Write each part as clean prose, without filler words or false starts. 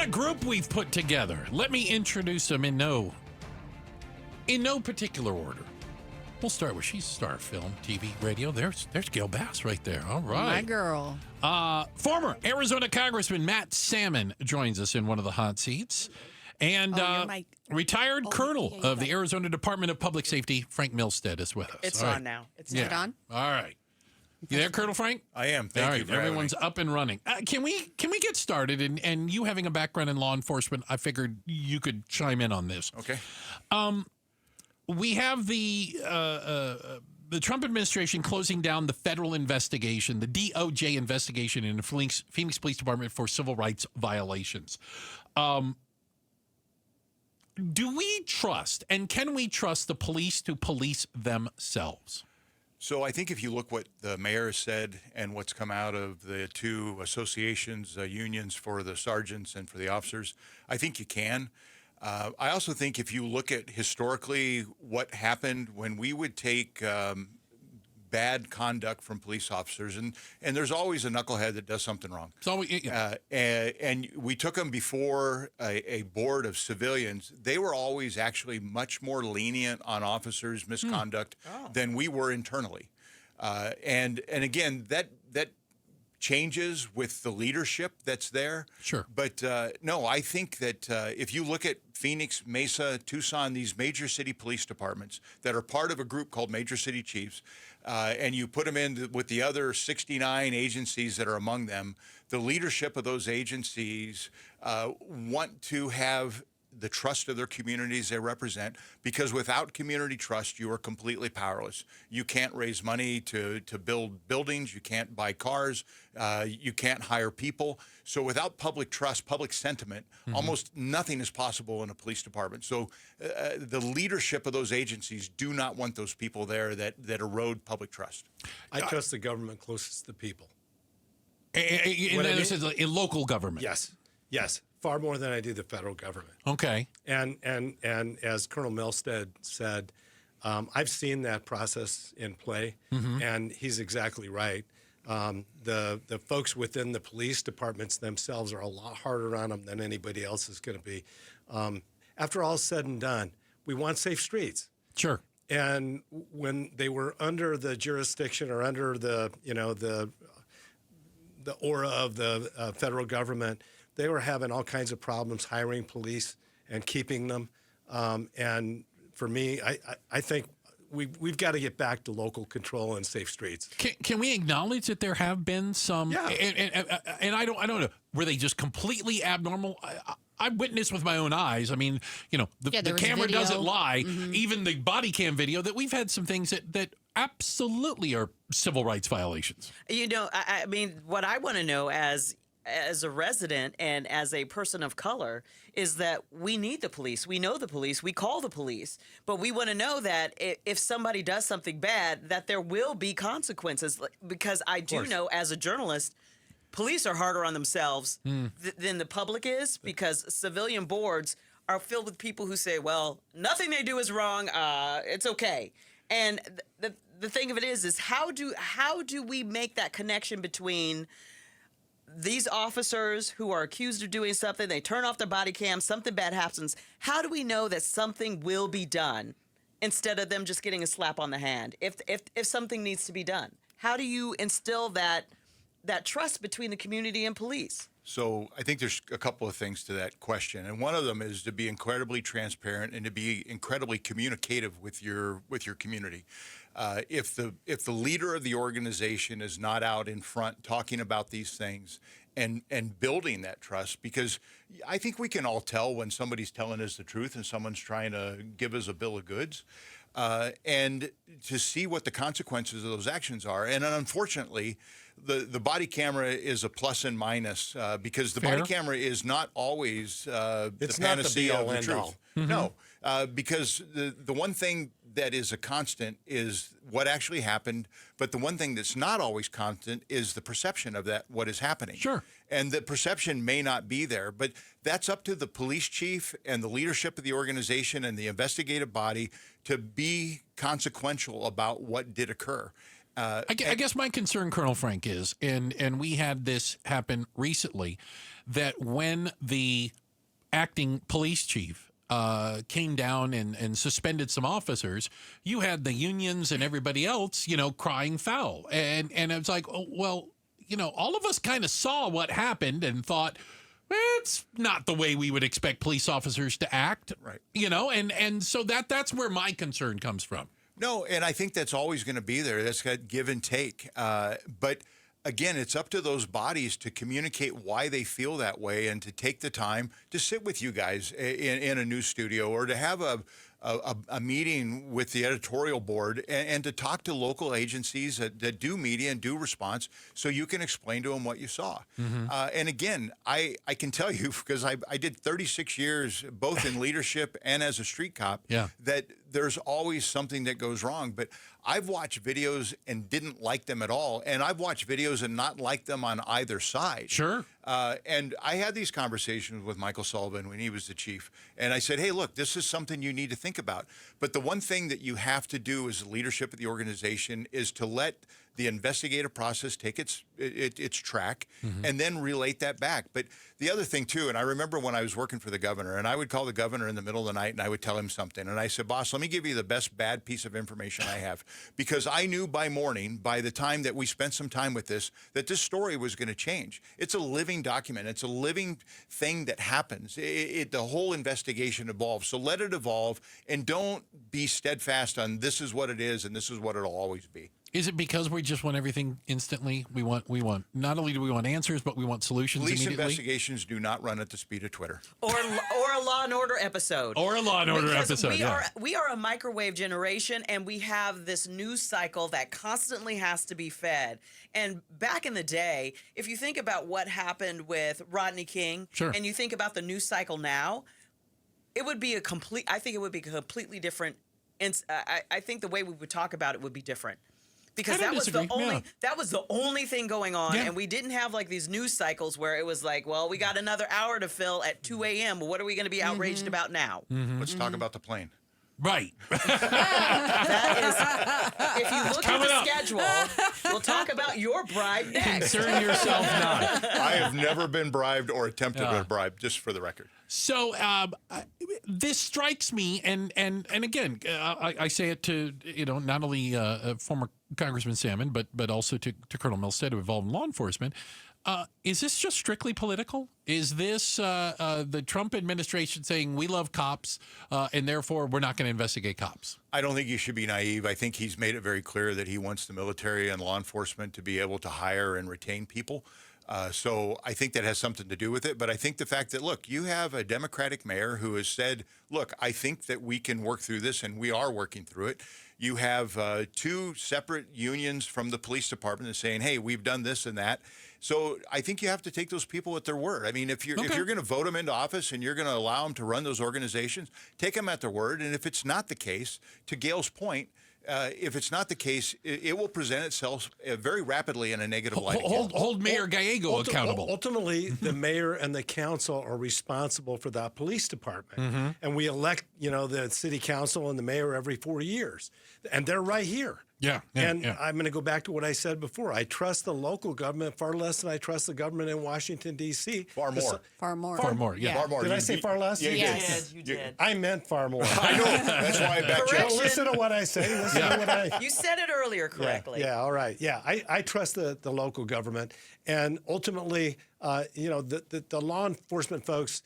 a group we've put together. Let me introduce them in no particular order. We'll start with she's a star of film, TV, radio. There's Gayle Bass right there. All right. My girl. Former Arizona Congressman Matt Salmon joins us in one of the hot seats. And retired colonel of the Arizona Department of Public Safety, Frank Milstead, is with us. It's All on right. now. Is it on? All right. You there, Colonel Frank? I am. Thank you for having everyone's me. up and running. Can we get started? And you having a background in law enforcement, I figured you could chime in on this. Okay. We have the Trump administration closing down the federal investigation, the DOJ investigation in the Phoenix Police Department for civil rights violations. Do we trust, and can we trust the police to police themselves? So I think if you look what the mayor said and what's come out of the two associations, unions for the sergeants and for the officers, I think you can. I also think if you look at historically what happened when we would take bad conduct from police officers, and there's always a knucklehead that does something wrong. So and we took them before a board of civilians. They were always actually much more lenient on officers' misconduct than we were internally. And again, that changes with the leadership that's there. Sure. But no, I think that if you look at Phoenix, Mesa, Tucson, these major city police departments that are part of a group called Major City Chiefs, and you put them in with the other 69 agencies that are among them, the leadership of those agencies want to have the trust of their communities they represent, because without community trust, you are completely powerless. You can't raise money to build buildings. You can't buy cars. You can't hire people. So without public trust, public sentiment, almost nothing is possible in a police department. So the leadership of those agencies do not want those people there that erode public trust. I trust the government closest to the people. This is in local government. Yes, far more than I do the federal government. Okay. And as Colonel Milstead said, I've seen that process in play, and he's exactly right. The folks within the police departments themselves are a lot harder on them than anybody else is going to be. After all is said and done, we want safe streets. Sure. And when they were under the jurisdiction or under the aura of the federal government, they were having all kinds of problems hiring police and keeping them. And for me, I think we've got to get back to local control and safe streets. Can we acknowledge that there have been some? Yeah. And I don't know. Were they just completely abnormal? I witnessed with my own eyes. I mean, the camera doesn't lie. Even the body cam video, that we've had some things that absolutely are civil rights violations. I mean, what I want to know as a resident and as a person of color is that we need the police. We know the police. We call the police. But we want to know that if somebody does something bad, that there will be consequences. Because I do know as a journalist, police are harder on themselves than the public is, because civilian boards are filled with people who say, well, nothing they do is wrong. It's okay. And the thing of it is how do we make that connection between these officers who are accused of doing something, they turn off their body cam, something bad happens. How do we know that something will be done instead of them just getting a slap on the hand? If something needs to be done, how do you instill that trust between the community and police? So I think there's a couple of things to that question, and one of them is to be incredibly transparent and to be incredibly communicative with your community. If the leader of the organization is not out in front talking about these things and building that trust, because I think we can all tell when somebody's telling us the truth and someone's trying to give us a bill of goods, and to see what the consequences of those actions are. And unfortunately, the body camera is a plus and minus, because the body camera is not always the panacea of the truth. No, because the one thing that is a constant is what actually happened, but the one thing that's not always constant is the perception of that, what is happening. Sure. And the perception may not be there, but that's up to the police chief and the leadership of the organization and the investigative body to be consequential about what did occur. I guess my concern, Colonel Frank, is, and we had this happen recently, that when the acting police chief came down and suspended some officers, you had the unions and everybody else, crying foul. And it's like, oh, well, all of us kind of saw what happened and thought, it's not the way we would expect police officers to act. Right. And so that's where my concern comes from. No, and I think that's always going to be there. That's got give and take. But again, it's up to those bodies to communicate why they feel that way and to take the time to sit with you guys in a news studio or to have a meeting with the editorial board and to talk to local agencies that do media and do response so you can explain to them what you saw. And again, I can tell you, because I did 36 years both in leadership and as a street cop, that there's always something that goes wrong. But I've watched videos and didn't like them at all. And I've watched videos and not liked them on either side. Sure. And I had these conversations with Michael Sullivan when he was the chief. And I said, hey, look, this is something you need to think about. But the one thing that you have to do as leadership of the organization is to let the investigative process take its track and then relate that back. But the other thing, too, and I remember when I was working for the governor, and I would call the governor in the middle of the night and I would tell him something. And I said, boss, let me give you the best bad piece of information I have. Because I knew by morning, by the time that we spent some time with this, that this story was going to change. It's a living document. It's a living thing that happens. The whole investigation evolves. So let it evolve and don't be steadfast on this is what it is and this is what it'll always be. Is it because we just want everything instantly? We want not only do we want answers, but we want solutions Police immediately? investigations do not run at the speed of Twitter. Or a Law and Order episode. Or a Law and Order Because episode, we are a microwave generation, and we have this news cycle that constantly has to be fed. And back in the day, if you think about what happened with Rodney King, Sure. and you think about the news cycle now, it would be completely different. I think the way we would talk about it would be different. Because that was the only thing going on, and we didn't have like these news cycles where it was like, well, we got another hour to fill at 2 a.m. What are we going to be outraged about now? Let's talk about the plane. Right. That is, if you look at the schedule, we'll talk about your bribe next. Concern yourself not. I have never been bribed or attempted to bribe, just for the record. So this strikes me, and again, I say it to not only former Congressman Salmon, but also to Colonel Milstead, who involved in law enforcement. Is this just strictly political? Is this the Trump administration saying we love cops and therefore we're not going to investigate cops? I don't think you should be naive. I think he's made it very clear that he wants the military and law enforcement to be able to hire and retain people. So I think that has something to do with it. But I think the fact that, look, you have a Democratic mayor who has said, look, I think that we can work through this, and we are working through it. You have two separate unions from the police department that's saying, hey, we've done this and that. So I think you have to take those people at their word. I mean, if you're going to vote them into office and you're going to allow them to run those organizations, take them at their word. And if it's not the case, to Gayle's point, if it's not the case, it will present itself very rapidly in a negative light. Hold Mayor Gallego accountable. Ultimately, the mayor and the council are responsible for that police department. And we elect, the city council and the mayor every 4 years. And they're right here. I'm going to go back to what I said before. I trust the local government far less than I trust the government in Washington, D.C. Far more. Far more. Far more, yeah. Far more. Did I say far less? Yeah, Yes. You did. I meant far more. I know. That's why I backed you up. Correction. Listen to what I say. Listen to what I... You said it earlier correctly. Yeah, all right. Yeah, I trust the local government. And ultimately, the law enforcement folks,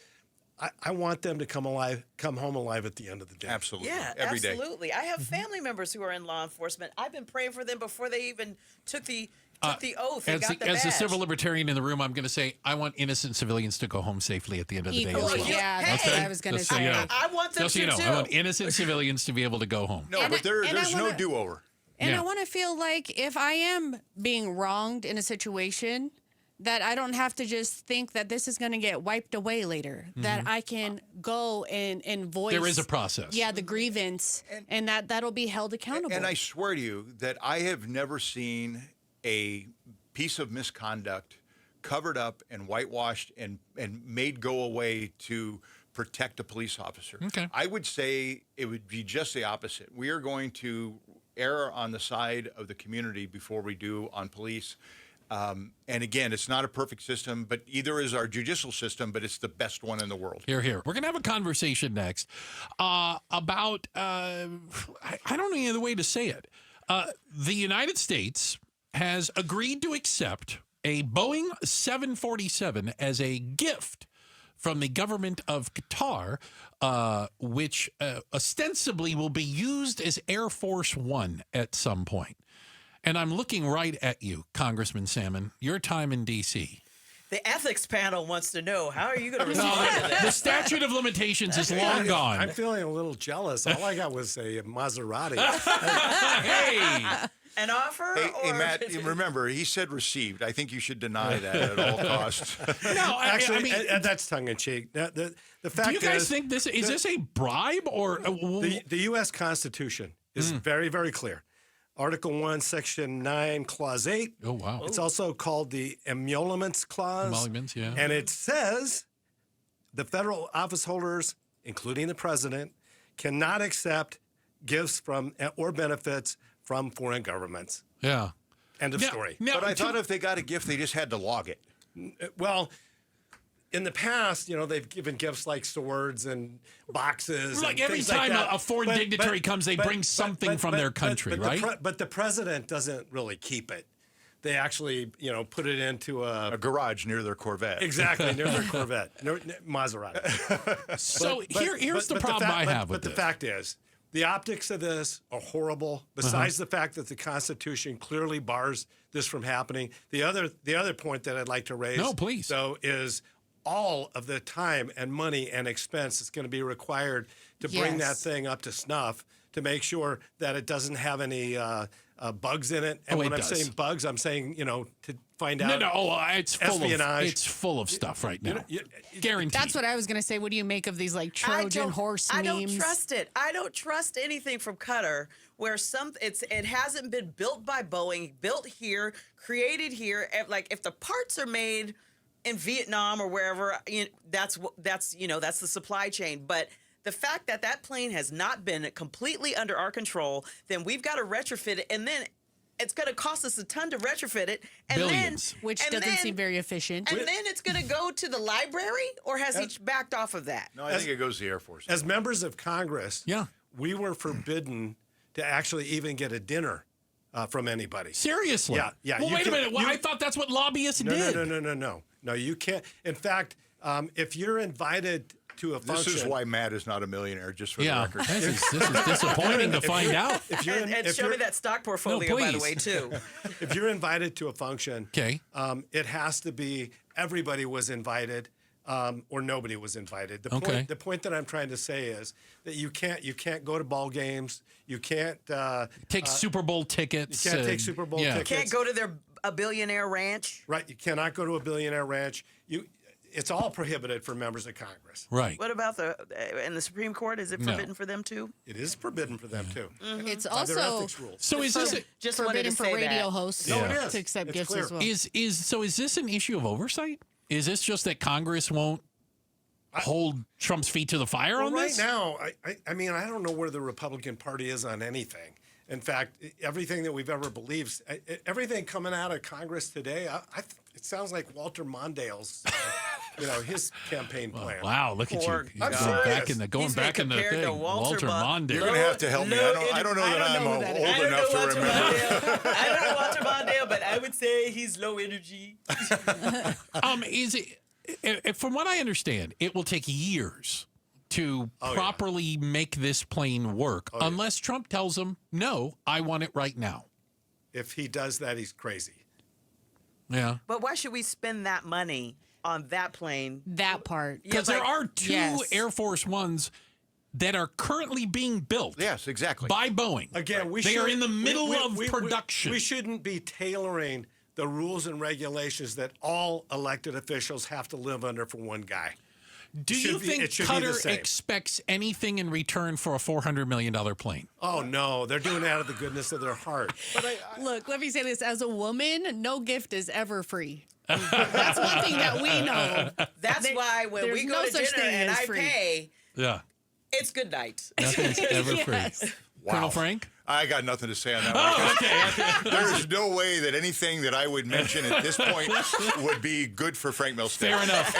I want them to come home alive at the end of the day. Absolutely. Yeah, Every day. absolutely. I have family members who are in law enforcement. I've been praying for them before they even took the oath and got the badge. As a civil libertarian in the room, I'm going to say I want innocent civilians to go home safely at the end of the day as well. Yeah, that's what I was going to Just so say. you know. I want them Just so to you know, too. I want innocent civilians to be able to go home. No, but there's no do-over. And Yeah. I want to feel like if I am being wronged in a situation, that I don't have to just think that this is going to get wiped away later. That I can go and voice. There is a process. Yeah, the grievance, and that'll be held accountable. And I swear to you that I have never seen a piece of misconduct covered up and whitewashed and made go away to protect a police officer. Okay. I would say it would be just the opposite. We are going to err on the side of the community before we do on police. And again, it's not a perfect system, but either is our judicial system, but it's the best one in the world. Here. We're going to have a conversation next about, I don't know any other way to say it. The United States has agreed to accept a Boeing 747 as a gift from the government of Qatar, which ostensibly will be used as Air Force One at some point. And I'm looking right at you, Congressman Salmon, your time in D.C. The ethics panel wants to know, how are you going to respond to this? The statute of limitations is long gone. I'm feeling a little jealous. All I got was a Maserati. Hey! An offer? Hey, Matt, remember, he said received. I think you should deny that at all costs. No, Actually, I mean, that's tongue in cheek. The fact do you guys is, think this is this a bribe or the U.S. Constitution is very, very clear. Article 1, Section 9, Clause 8. Oh, wow. It's also called the Emoluments Clause. Emoluments, yeah. And it says the federal office holders, including the president, cannot accept gifts from or benefits from foreign governments. Yeah. End of story. But I thought if they got a gift, they just had to log it. Well, in the past, they've given gifts like swords and boxes. Like and every things time like that. a foreign dignitary comes, they bring something from their country, right? But the president doesn't really keep it. They actually, put it into A garage near their Corvette. exactly near their Corvette, Maserati. So here's the problem I have with But the this. fact is, the optics of this are horrible. Besides the fact that the Constitution clearly bars this from happening, the other point that I'd like to raise, No, please. though, is all of the time and money and expense that's going to be required to bring that Yes. thing up to snuff to make sure that it doesn't have any bugs in it. And Oh, when it I'm does. saying bugs, I'm saying, to find out. It's full espionage. it's full of stuff right now. you- Guaranteed. That's what I was going to say. What do you make of these like Trojan horse memes? I don't trust it. I don't trust anything from Qatar where it hasn't been built by Boeing, built here, created here. Like if the parts are made in Vietnam or wherever, that's the supply chain. But the fact that that plane has not been completely under our control, then we've got to retrofit it, and then it's going to cost us a ton to retrofit it, and Billions. Which and doesn't then- seem very efficient. And then it's going to go to the library, or has he backed off of that? No, I think it goes to the Air Force. As members of Congress, Yeah. we were forbidden to actually even get a dinner from anybody. Seriously. Yeah. Well, You wait a can- minute. Well, you- I thought that's what lobbyists No, did. No, you can't. In fact, if you're invited to a function, This is why Matt is not a millionaire, just for the Yeah. record. This is disappointing to find out. if you're And if show me you're- that stock portfolio, by the please. way, too. if you're invited to a function, Okay. it has to be everybody was invited. Or nobody was invited. The point that I'm trying to say is that you can't go to ball games. You can't Take Super Bowl tickets. you can't take Super Bowl tickets. Can't go to a billionaire ranch. Right, you cannot go to a billionaire ranch. It's all prohibited for members of Congress. Right. What about in the Supreme Court? Is it forbidden for them too? It is forbidden for them too. It's By their also ethics rules. So is this Just wanted forbidden to for say radio that. hosts No, it is. to accept It's gifts clear. as well. is this an issue of oversight? Is this just that Congress won't hold Trump's feet to the fire on Right this? now, I mean, I don't know where the Republican Party is on anything. In fact, everything that we've ever believed, everything coming out of Congress today, it sounds like Walter Mondale's, his campaign plan. Wow, look at you. Poor You're guy. going back in the He's been compared to thing. Walter Mon- You're Mondale. going to have to help me. I don't know that I'm old enough to remember. I don't know Walter Mondale, but I would say he's low energy. Is it? From what I understand, it will take years to properly make this plane work, unless Trump tells them, "No, I want it right now." If he does that, he's crazy. Yeah, But why should we spend that money on that plane? That part. because there are two Yes. Air Force Ones that are currently being built. Yes, exactly. By Boeing. Again, they are in the middle of we- production. We shouldn't be tailoring the rules and regulations that all elected officials have to live under for one guy. Do you think it should be the Qatar same. expects anything in return for a $400 million plane? Oh, no, they're doing it out of the goodness of their heart. Look, let me say this. As a woman, no gift is ever free. That's one thing that we know. That's why when we there's go no to such dinner thing and as I free. pay, Yeah. it's good night. Nothing's ever Yes. free. Colonel Frank? I got nothing to say on that one. Okay. There's no way that anything that I would mention at this point would be good for Frank Milstead. Fair enough.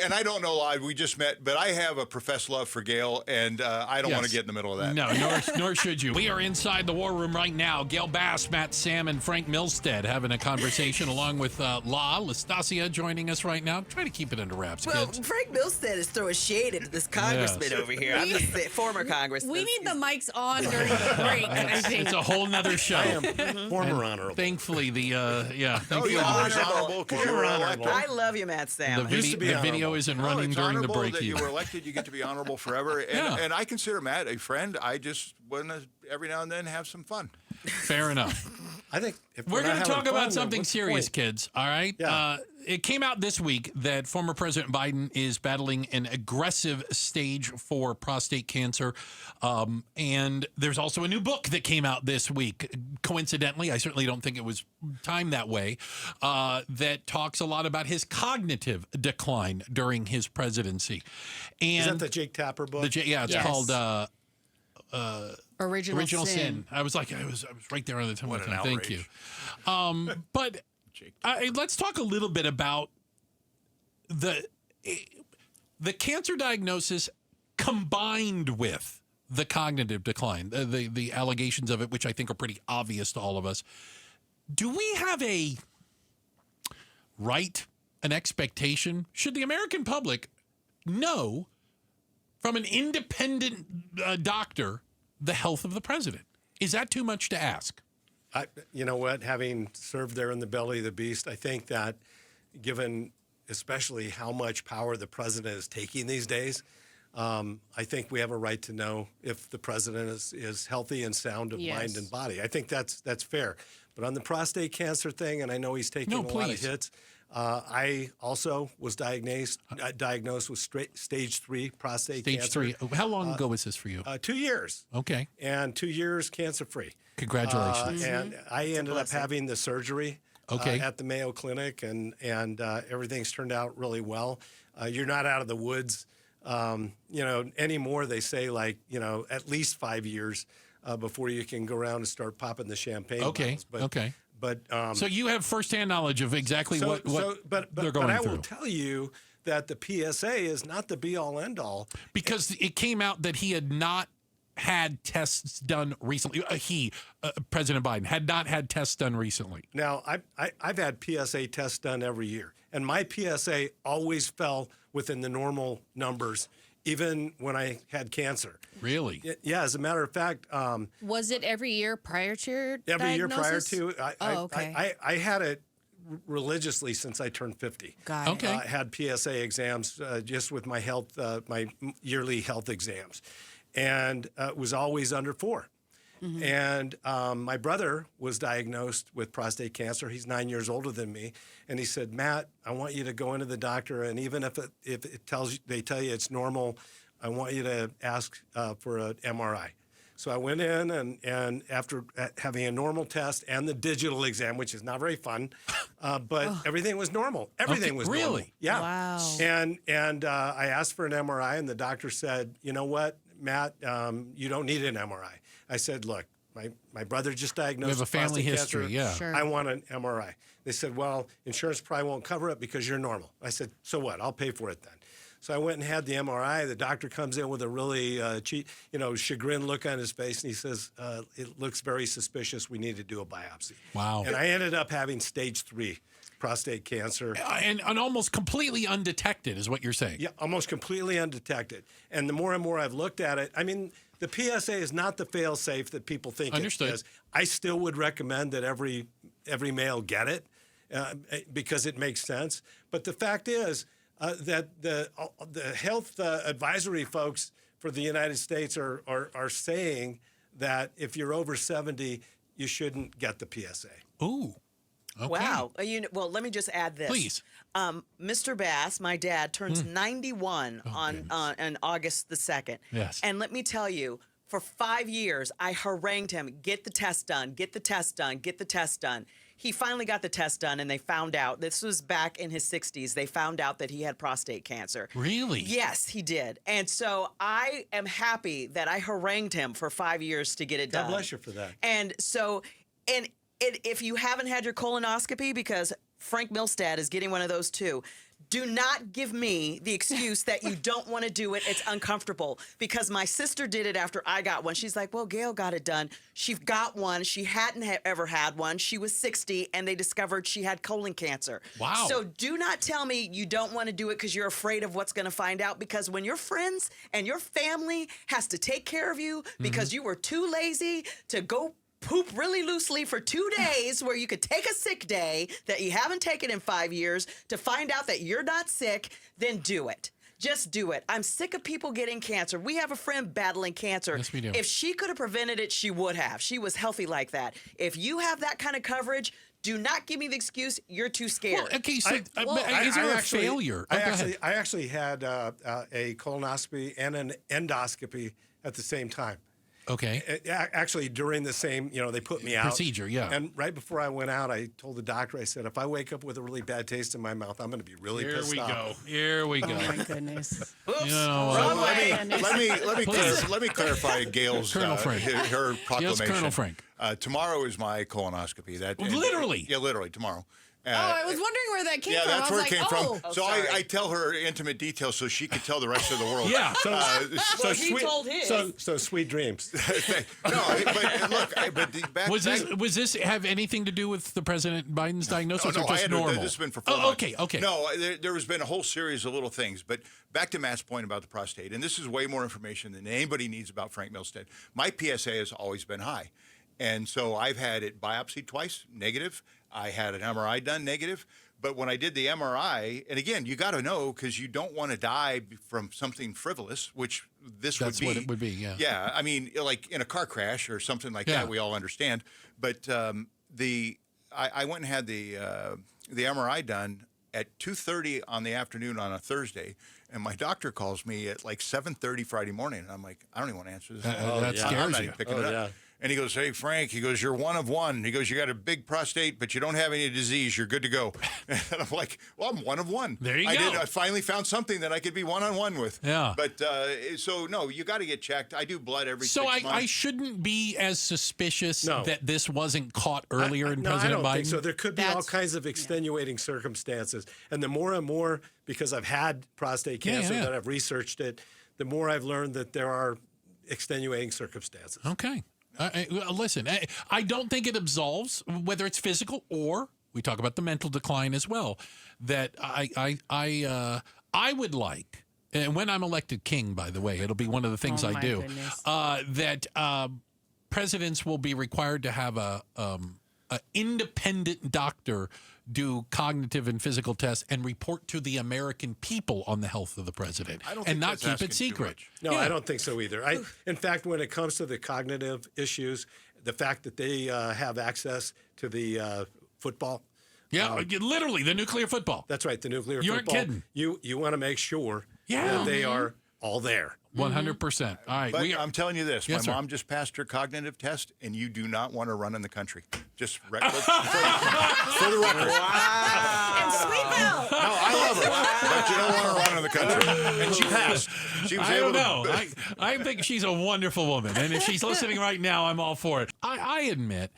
And I don't know, we just met, but I have a professed love for Gayle, and I don't want to get in the middle of that. No, nor should you. We are inside the War Room right now. Gayle Bass, Matt Sam, and Frank Milstead having a conversation along with La Lastasia joining us right now. Try to keep it under wraps, Well, kids. Frank Milstead is throwing shade at this congressman over here. I'm just saying, former congressman. We need the mics on during the break, I think. It's a whole nother show. Former honorable. Thankfully, the Oh, you're honorable because you were elected. I love you, Matt Sam. the video isn't running it's during the honorable break that you either. were elected. You get to be honorable forever. And I consider Matt a friend. I just want to every now and then have some fun. Fair enough. I think if We're going to talk about fun, something what's the serious, point? kids. All right. Yeah. It came out this week that former President Biden is battling an aggressive stage 4 prostate cancer. And there's also a new book that came out this week. Coincidentally, I certainly don't think it was timed that way, that talks a lot about his cognitive decline during his presidency. And Is that the Jake Tapper book? it's Yes. called Original Sin. I was right there on the tip of my What an tongue. Thank you. outrage. But let's talk a little bit about the cancer diagnosis combined with the cognitive decline, the allegations of it, which I think are pretty obvious to all of us. Do we have an expectation? Should the American public know from an independent doctor the health of the president? Is that too much to ask? You know what? Having served there in the belly of the beast, I think that given especially how much power the president is taking these days, I think we have a right to know if the president is healthy and sound of mind and body. I think that's fair. But on the prostate cancer thing, and I know he's taking a lot of hits, I also was diagnosed with stage 3 prostate cancer. Stage 3. How long ago was this for you? 2 years. Okay. And 2 years cancer-free. Congratulations. And I ended up having the surgery Okay. at the Mayo Clinic, and everything's turned out really well. You're not out of the woods, anymore. They say at least 5 years before you can go around and start popping the champagne bottles. But so you have firsthand knowledge of exactly what they're going But I through. will tell you that the PSA is not the be-all, end-all. Because it came out that he had not had tests done recently. President Biden, had not had tests done recently. Now, I've had PSA tests done every year, and my PSA always fell within the normal numbers, even when I had cancer. Really? Yeah, as a matter of fact. Was it every year prior to your Every year prior diagnosis? to, I had it religiously since I turned 50. Got it. Okay. I had PSA exams just with my health, my yearly health exams, and it was always under 4. Mm-hmm. And my brother was diagnosed with prostate cancer. He's 9 years older than me, and he said, "Matt, I want you to go into the doctor, and even if they tell you it's normal, I want you to ask for an MRI." So I went in, and after having a normal test and the digital exam, which is not very fun, but everything was normal. Everything was normal. Really? Yeah. Wow. And I asked for an MRI, and the doctor said, "You know what, Matt, you don't need an MRI." I said, "Look, my brother just diagnosed We have a with family prostate history, cancer. yeah. Sure. I want an MRI." They said, "Well, insurance probably won't cover it because you're normal." I said, "So what? I'll pay for it then." So I went and had the MRI. The doctor comes in with a really chagrin look on his face, and he says, "It looks very suspicious. We need to do a biopsy." Wow. And I ended up having stage 3 prostate cancer. And almost completely undetected is what you're saying. Yeah, almost completely undetected. And the more and more I've looked at it, I mean, the PSA is not the fail-safe that people think Understood. it is. I still would recommend that every male get it because it makes sense. But the fact is that the health advisory folks for the United States are saying that if you're over 70, you shouldn't get the PSA. Ooh. Okay. Wow. Well, let me just add this. Please. Mr. Bass, my dad, turns 91 on August the 2nd. Yes. And let me tell you, for 5 years, I harangued him, get the test done, get the test done, get the test done. he finally got the test done, and they found out, this was back in his 60s, they found out that he had prostate cancer. Really? Yes, he did. And so I am happy that I harangued him for 5 years to get it done. God bless you for that. And so, and if you haven't had your colonoscopy, because Frank Milstead is getting one of those too, do not give me the excuse that you don't want to do it. It's uncomfortable, because my sister did it after I got one. She's like, well, Gayle got it done. She got one. She hadn't ever had one. She was 60, and they discovered she had colon cancer. Wow. So do not tell me you don't want to do it because you're afraid of what's going to find out, because when your friends and your family has to take care of you because you were too lazy to go poop really loosely for 2 days, where you could take a sick day that you haven't taken in 5 years to find out that you're not sick, then do it. Just do it. I'm sick of people getting cancer. We have a friend battling cancer. Yes, we do. If she could have prevented it, she would have. She was healthy like that. If you have that kind of coverage, do not give me the excuse you're too scared. Well, okay, so is there a failure? I go ahead. actually had a colonoscopy and an endoscopy at the same time. Okay. Actually, during the same, they put me out. Procedure, yeah. And right before I went out, I told the doctor, I said, if I wake up with a really bad taste in my mouth, I'm going to be really pissed off. Here we go. Oh my goodness. Oops. You know, Wrong way. Let me clarify Gail's Colonel Frank. her proclamation. Yes, Colonel Frank. Tomorrow is my colonoscopy. Literally? Yeah, literally tomorrow. I was wondering where that came from. that's I where was it came like, from. oh. So sorry. I tell her intimate details so she can tell the rest of the world. Yeah. Well, he told his. So sweet dreams. But look, back Was then, this have anything to do with the President Biden's diagnosis, or I just had normal? this has been for 4 Oh, months. okay. No, there has been a whole series of little things. But back to Matt's point about the prostate, and this is way more information than anybody needs about Frank Milstead. My PSA has always been high. And so I've had it biopsied twice, negative. I had an MRI done, negative. But when I did the MRI, and again, you got to know, because you don't want to die from something frivolous, which That's would be. what it would be, yeah. Yeah, I mean, like in a car crash or something like Yeah. that, we all understand. But I went and had the MRI done at 2:30 on the afternoon on a Thursday, and my doctor calls me at like 7:30 Friday morning, and I'm like, I don't even want to answer this. That I'm scares not you. even picking it up. Yeah. And he goes, hey, Frank, he goes, you're one of one. He goes, you got a big prostate, but you don't have any disease. You're good to go. And I'm like, well, I'm one of one. There you go. I finally found something that I could be one-on-one with. Yeah. But so, no, you got to get checked. I do blood every 6 months. I shouldn't be as suspicious that this wasn't caught earlier in No, President I don't Biden? think so. There could be all That's- kinds of extenuating circumstances. And the more and more, because I've had prostate cancer, yeah. that I've researched it, the more I've learned that there are extenuating circumstances. Okay. Listen, I don't think it absolves, whether it's physical or we talk about the mental decline as well. That I would like, and when I'm elected king, by the way, it'll be one of the things Oh, I my do. goodness. That presidents will be required to have a independent doctor do cognitive and physical tests and report to the American people on the health of the president, I don't and think not that's keep asking it too secret. much. No, Yeah. I don't think so either. In fact, when it comes to the cognitive issues, the fact that they have access to the football. Yeah, literally the nuclear football. That's right, the nuclear You aren't football. kidding. You want to make sure Yeah. that they are all there. 100%. All right, But we are. I'm telling you this, Yes, my sir. mom just passed her cognitive test, and you do not want to run in the country. Just for the record. And Sweetville. No, I love her, but you don't want to run in the country. And she passed. She was I able don't know. to. I think she's a wonderful woman. And if she's listening right now, I'm all for it. I admit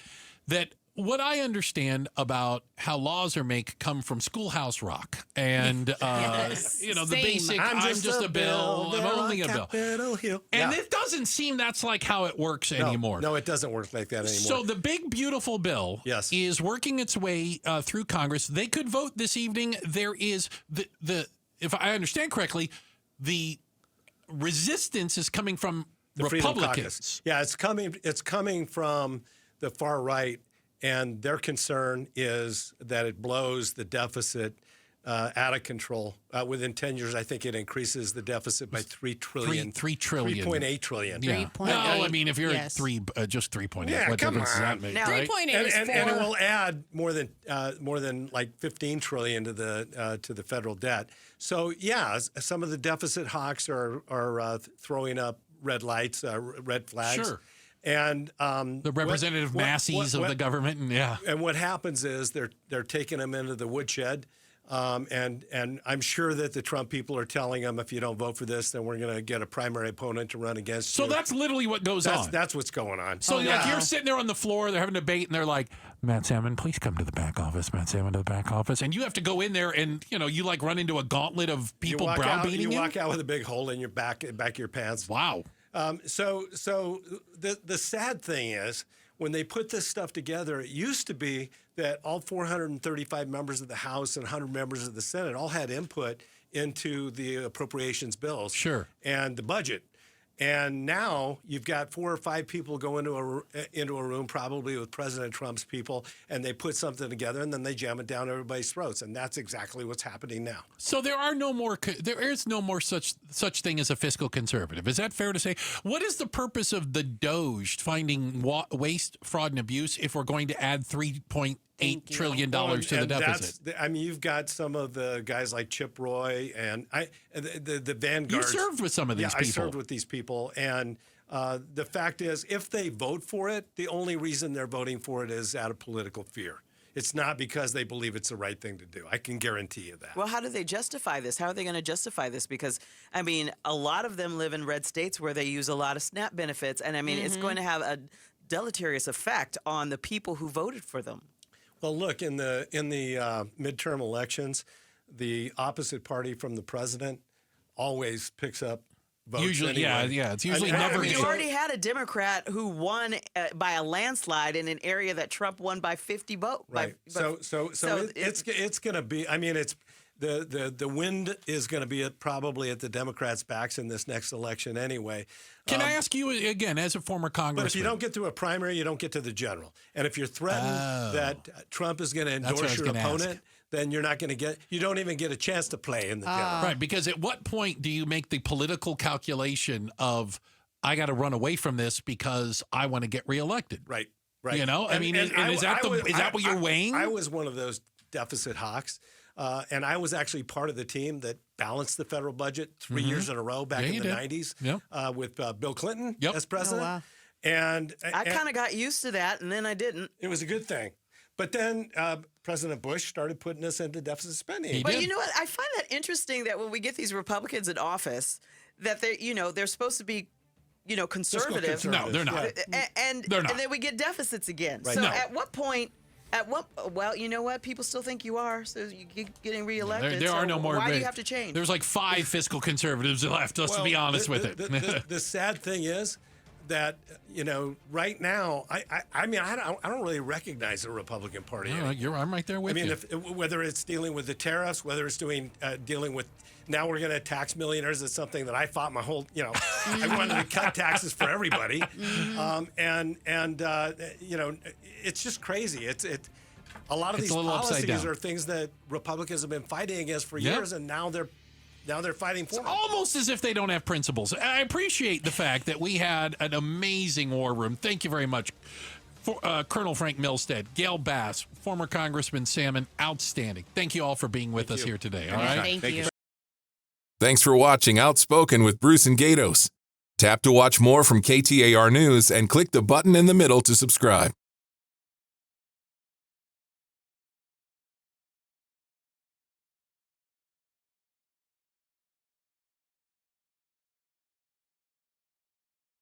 that what I understand about how laws are made come from Schoolhouse Rock. And, Yes. the Same. basic, I'm just a bill, I'm only a bill. Capitol Hill. And Yeah. it doesn't seem that's like how it works anymore. No, it doesn't work like that anymore. So the big, beautiful bill Yes. is working its way through Congress. They could vote this evening. There is the if I understand correctly, the resistance is coming from the Freedom Republicans. Caucus. Yeah, it's coming from the far right, and their concern is that it blows the deficit out of control. Within 10 years, I think it increases the deficit by $3 trillion. $3 trillion. 3.8 trillion. Yeah. 3.8. No, I mean if you're Yes. at just 3.8, Yeah, what come difference does that on. make? Now- Right? 3.8 And, is and, four. and it will add more than like 15 trillion to the federal debt. So yeah, some of the deficit hawks are throwing up red lights, red flags. Sure. And the representative masses of the government, and what happens is they're taking them into the woodshed, and I'm sure that the Trump people are telling them, if you don't vote for this, then we're going to get a primary opponent to run against you. So that's literally what goes on. That's what's going on. So like you're sitting there on the floor, they're having a debate, and they're like, Matt Salmon, please come to the back office. Matt Salmon to the back office, and you have to go in there, and you like run into a gauntlet of people browbeating you. You walk out with a big hole in your back of your pants. Wow. So the sad thing is, when they put this stuff together, it used to be that all 435 members of the House and 100 members of the Senate all had input into the appropriations bills. Sure. And the budget. And now you've got 4 or 5 people go into a room, probably with President Trump's people, and they put something together, and then they jam it down everybody's throats. And that's exactly what's happening now. So there is no more such thing as a fiscal conservative. Is that fair to say? What is the purpose of the Doge finding waste, fraud, and abuse if we're going to add $3.8 trillion to the deficit? You've got some of the guys like Chip Roy and the Vanguard. You served with some of these people. I served with these people. And the fact is, if they vote for it, the only reason they're voting for it is out of political fear. It's not because they believe it's the right thing to do. I can guarantee you that. Well, how do they justify this? How are they going to justify this? Because, a lot of them live in red states where they use a lot of SNAP benefits. And, it's going to have a deleterious effect on the people who voted for them. Well, look, in the midterm elections, the opposite party from the president always picks up votes. Usually, anyway. yeah. It's usually never. You already had a Democrat who won by a landslide in an area that Trump won by 50 votes. Right. So it's going to be. It's the wind is going to be probably at the Democrats' backs in this next election anyway. Can I ask you again, as a former congressman? But if you don't get through a primary, you don't get to the general. And if you're threatened that Trump is going to endorse your opponent, then you're not going to get. You don't even get a chance to play in the general. Right. Because at what point do you make the political calculation of I got to run away from this because I want to get reelected? Right. Is that what you're weighing? I was one of those deficit hawks. And I was actually part of the team that balanced the federal budget 3 years in a row back in the 90s with Bill Clinton as president. Oh, wow. And I kind of got used to that, and then I didn't. It was a good thing. But then President Bush started putting us into deficit spending. Well, you know what? I find that interesting that when we get these Republicans in office, that they're supposed to be conservative. No, they're not. And then we get deficits again. Right. So at what point? Well, you know what? People still think you are, so you keep getting reelected. There are no more. Why do you have to change? There's like 5 fiscal conservatives left. Let's be honest with it. The sad thing is that right now, I don't really recognize the Republican Party. I'm right there with you. Whether it's dealing with the tariffs, whether it's dealing with. Now we're going to tax millionaires. It's something that I fought my whole, I wanted to cut taxes for everybody. It's just crazy. A lot of these policies are things that Republicans have been fighting against for years, and now they're fighting for them. Almost as if they don't have principles. I appreciate the fact that we had an amazing war room. Thank you very much. Colonel Frank Milstead, Gayle Bass, former Congressman Salmon, outstanding. Thank you all for being with us here today. All right? Thank you. Thanks for watching Outspoken with Bruce and Gaydos. Tap to watch more from KTAR News and click the button in the middle to subscribe.